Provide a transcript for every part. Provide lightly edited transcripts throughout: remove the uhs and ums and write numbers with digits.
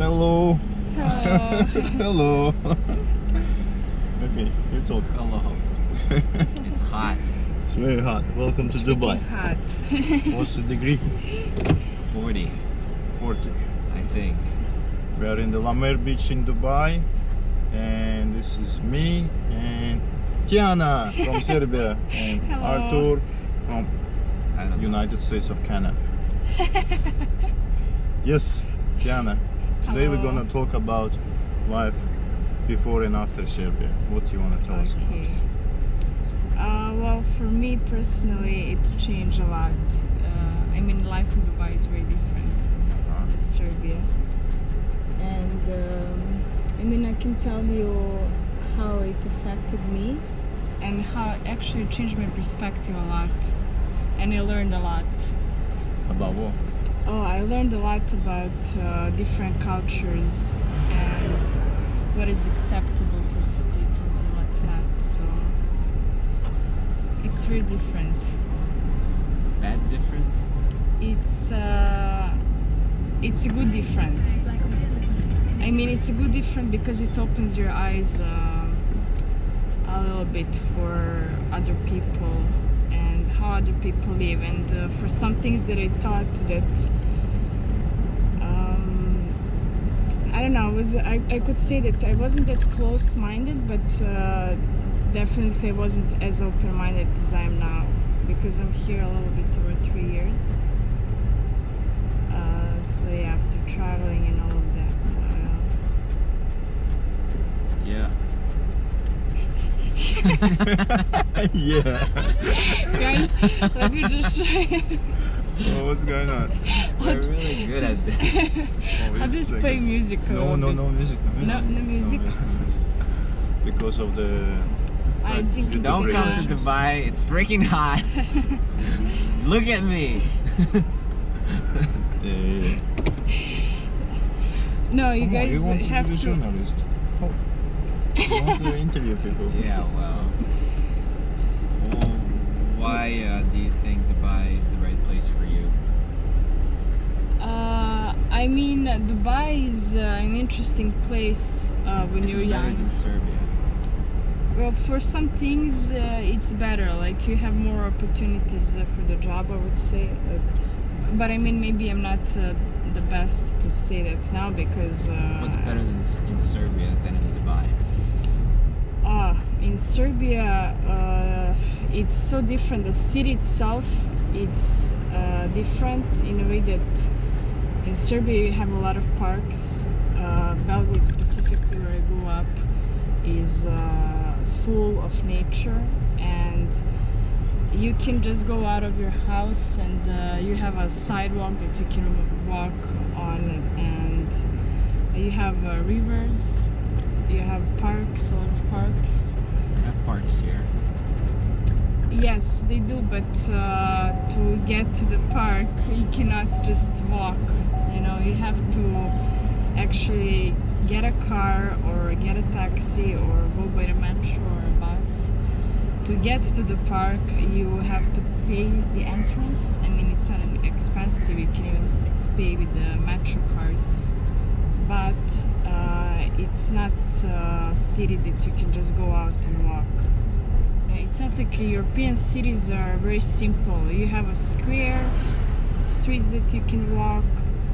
Hello. Hello. Hello. Okay, you talk. Hello. It's hot. It's very hot. Welcome to Dubai. Hot. What's the degree? 40, 40. I think. We are in the Lamer Beach in Dubai, and this is me and Tijana from Serbia and Hello. Artur from I don't know. United States of Canada. Yes, Tijana. Today we're Hello. gonna talk about life before and after Serbia. What do you wanna tell us about? Okay. Well, for me personally, it's changed a lot. I mean, life in Dubai is very different than Serbia. And I mean, I can tell you how it affected me and how it actually changed my perspective a lot. And I learned a lot. About what? Oh, I learned a lot about different cultures and what is acceptable for some people and what's not. So it's really different. It's bad different. It's a good different. I mean, it's a good different because it opens your eyes a little bit for other people and how other people live, and for some things that I thought that I don't know, I could say that I wasn't that close-minded, but definitely I wasn't as open-minded as I am now, because I'm here a little bit over 3 years. So yeah, after traveling and all of that. Yeah. Yeah. Guys, let me just show you. Oh, what's going on? We're really good at this. Oh, I'll it's just like play music a No little bit. music. No music? Because of the... I think it's Don't come to Dubai. It's freaking hot. Look at me. Yeah. No, you Come on, guys you want to have be a to. journalist. Oh. You want to interview people. Yeah, well. Why do you think Dubai is the right place for you? I mean, Dubai is an interesting place when Is you're it better young. than Serbia? Well, for some things, it's better. Like you have more opportunities for the job, I would say. But I mean, maybe I'm not the best to say that now because. What's better than in Serbia than in Dubai? In Serbia, it's so different. The city itself, it's different in a way that in Serbia you have a lot of parks. Belgrade, specifically where I grew up, is full of nature, and you can just go out of your house and you have a sidewalk that you can walk on, and you have rivers, you have parks, a lot of parks. They have parks here. Yes, they do, but to get to the park, you cannot just walk. You know, you have to actually get a car or get a taxi or go by the metro or a bus. To get to the park, you have to pay the entrance. I mean, it's not expensive. You can even pay with the metro card. But it's not a city that you can just go out and walk. It's not like European cities are very simple. You have a square, streets that you can walk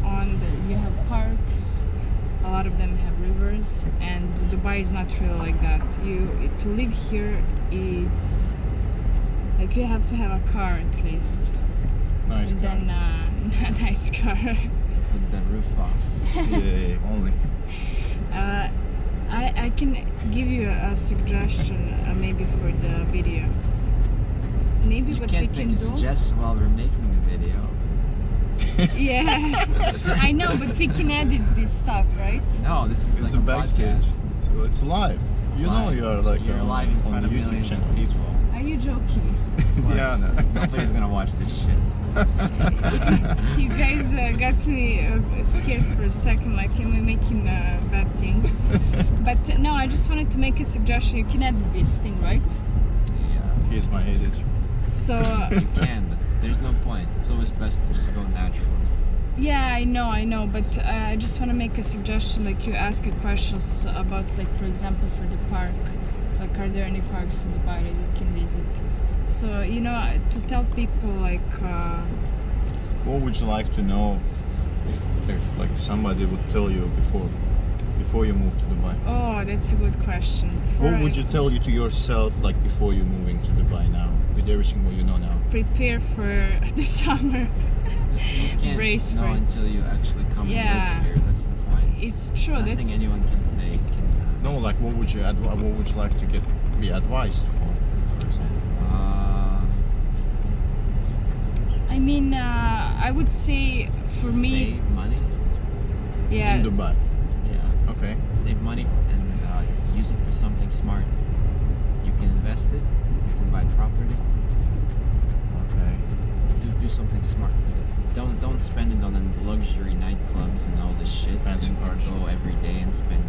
on, you have parks, a lot of them have rivers, and Dubai is not really like that. To live here, it's like you have to have a car at least. Nice And car. then a nice car. With the roof off. Yeah, only. I can give you a suggestion maybe for the video. Maybe You what can't we can make a do. suggestion while we're making the video. Yeah, I know, but we can edit this stuff, right? No, this is It's like a backstage. podcast. It's live. You know Live. you are like You're live in on front of YouTube millions channel. of people. Are you joking? Diana. Nobody's gonna watch this shit. You guys got me scared for a second, like am I making bad things? But no, I just wanted to make a suggestion. You can edit this thing, right? Yeah, Here's my editor. So you can, but there's no point. It's always best to just go natural. Yeah, I know, but I just want to make a suggestion. Like, you ask a questions about, like, for example, for the park. Like, are there any parks in Dubai that you can visit? So, you know, to tell people, like, What would you like to know if like somebody would tell you before you move to Dubai? oh, that's a good question. What would you tell you to yourself like before you moving to Dubai now, with everything what you know now? Prepare for the summer. You can't Brace know for it. until you actually come Yeah. and live here. That's the point. It's true. Nothing anyone can say can. No, like what would you like to be advised for example? I mean, I would say for me, Save money. yeah, In Dubai. Yeah. Okay. Save money and use it for something smart. You can invest it. You can buy property. Okay. Do something smart with it. Don't spend it on luxury nightclubs and all this shit. Fancy and cars. go every day and spend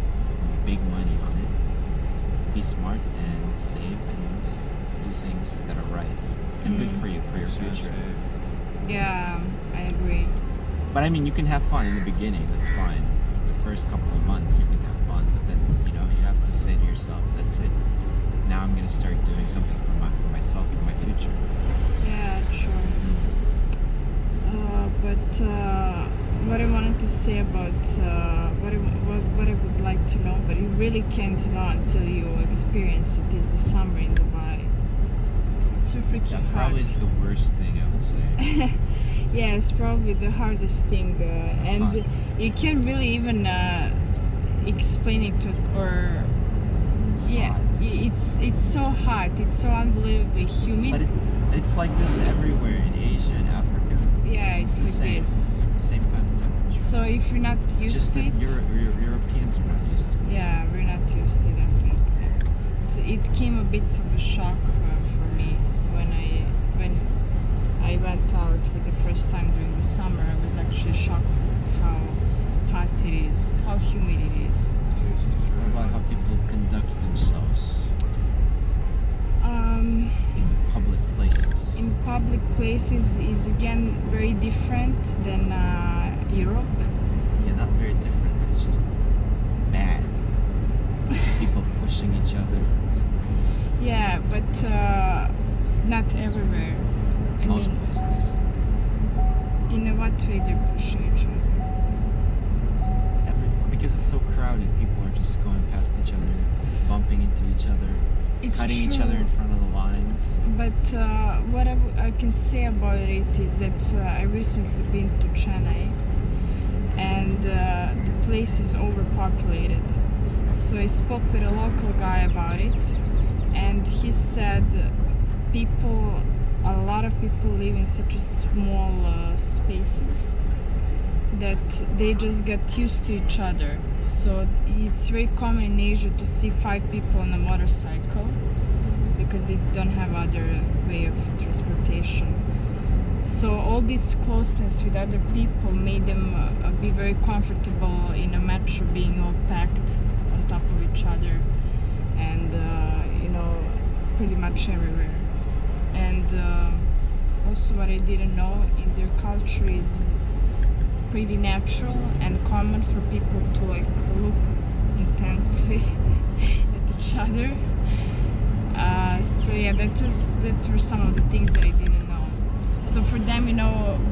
big money on it. Be smart and save and do things that are right and good for you for your future. yeah, I agree. But I mean, you can have fun in the beginning. That's fine. The first couple of months you can have fun, but then you have to say to yourself, "That's it. Now I'm gonna start doing something for myself, for my future." Yeah, sure. But what I wanted to say about what I would like to know, but you really can't know until you experience it, is the summer in Dubai. It's so freaking That hot. probably is the worst thing I would say. Yeah, it's probably the hardest thing, and Hot. you can't really even explain it to, or It's yeah, hot. it's so hot. It's so unbelievably humid. But it's like this everywhere in Asia and Africa. Yeah, it's the like same. this. Same kind of temperature. So if you're not used Just to that it, Europeans are not used to it. yeah, we're not used to it. So it came a bit of a shock for me when I went out for the first time during the summer. I was actually shocked at how hot it is, how humid it is. What about how people conduct themselves in public places? In public places is again very different than Europe. Yeah, not very different. It's just bad. People pushing each other. Yeah, but not everywhere. I Most mean, places. in what way they're pushing each other? Because it's so crowded, people are just going past each other, bumping into each other, It's cutting each true. other in front of the lines. But what I can say about it is that I recently been to Chennai, and the place is overpopulated. So I spoke with a local guy about it, and he said a lot of people live in such a small spaces that they just get used to each other. So it's very common in Asia to see 5 people on a motorcycle because they don't have other way of transportation. So all this closeness with other people made them be very comfortable in a metro, being all packed on top of each other, and pretty much everywhere. And also, what I didn't know, in their culture is pretty natural and common for people to like look intensely at each other. So yeah, that were some of the things that I didn't know. So for them,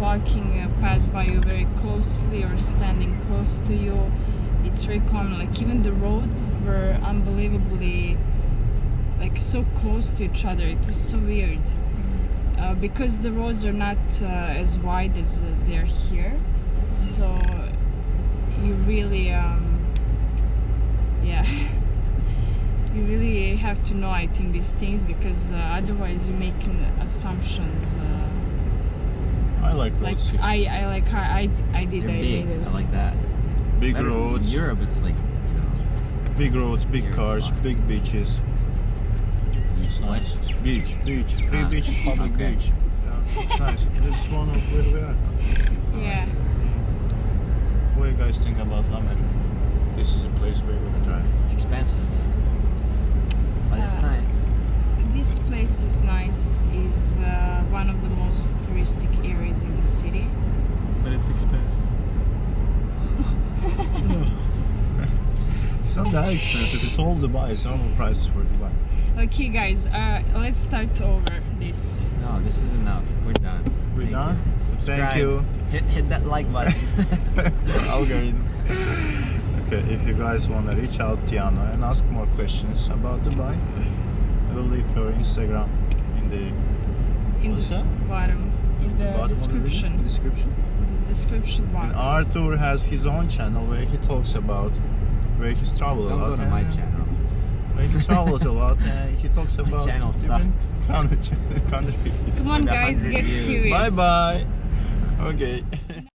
walking past by you very closely or standing close to you, it's very common. Like even the roads were unbelievably like so close to each other. It was so weird because the roads are not as wide as they are here. So you really, you really have to know, I think, these things, because otherwise you're making assumptions. I like roads here. I did. They're I big. did. I like that. Big Better than roads. In Europe, it's like, Big roads, big Here it's cars, fine. big beaches. It's nice. Beach. Free Ah, beach, public okay. beach. Yeah, it's nice. This is one of where we are. Yeah. What do you guys think about Lamer? This is a place where we're gonna drive. It's expensive. But it's Yeah. nice. This place is nice. Is one of the most touristic areas in the city. But it's expensive. It's not that expensive. It's all Dubai. It's normal prices for Dubai. Okay, guys, let's start over this. No, this is enough. We're done. We're Thank done? you. Subscribe. Thank you. Hit that like button. Algorithm. Okay, if you guys want to reach out Tijana and ask more questions about Dubai, I will leave her Instagram in the what is that? Bottom, in the Bottom of the description. video? Description. The description box. And Artur has his own channel where he talks about where he's traveled Don't a lot. go to my and channel. Where he travels a lot and he talks about channel different sucks. countries. Come on, With guys, 100 get views. serious. Bye bye. Okay.